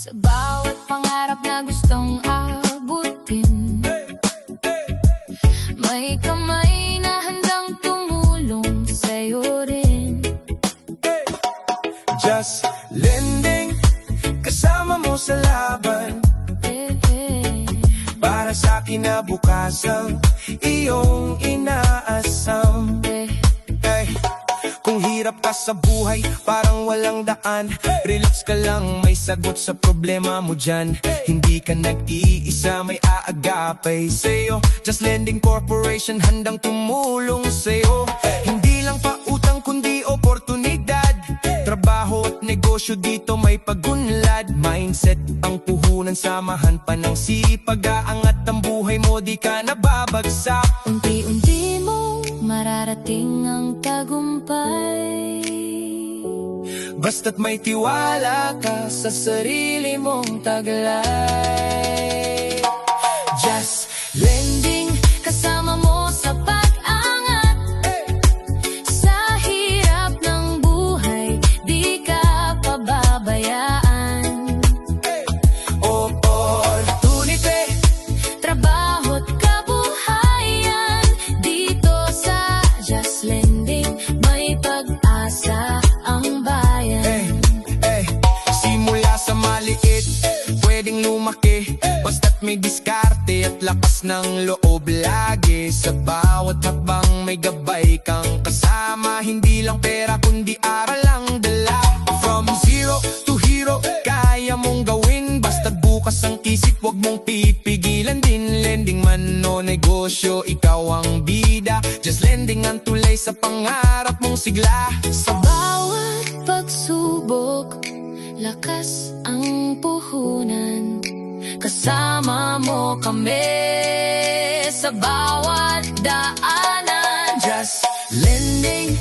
Sa bawat pangarap na gustong abutin, may kamay na handang tumulong sa'yo rin. Just lending, kasama mo sa laban, para sa kinabukasan iyong inaasam. Kung hirap ka sa buhay, parang walang daan, relax ka lang, may sagot sa problema mo dyan. Hindi ka nag-iisa, may aagapay sa'yo. Just Lending Corporation, handang tumulong sa'yo. Hindi lang pautang kundi oportunidad, trabaho at negosyo dito may pagunlad. Mindset ang puhunan, samahan pa ng sipag, aangat ang buhay mo, di ka nababagsak. Unti-unti mo mararating ang tagumpay, basta't may tiwala ka sa sarili mong taglay. Just Lending, kasama mo sa pag-angat, sa hirap ng buhay, di ka pababayaan. Opportunity, Trabaho't kabuhayan, dito sa Just Lending, may pag-asa ang bayan. simula sa maliit, pwedeng lumaki, basta't may diskarte at lakas ng loob lagi. Sa bawat habang may gabay kang kasama, hindi lang pera kundi aral ang dala. From zero to hero, kaya mong gawin, basta't bukas ang isip, wag mong pipigilan din. Lending man o negosyo, ikaw ang bida. Just Lending ang tulay sa pangarap mong sigla. Sa bawat pagsubok, lakas ang puhunan, kasama mo kami sa bawat daanan. Just Lending,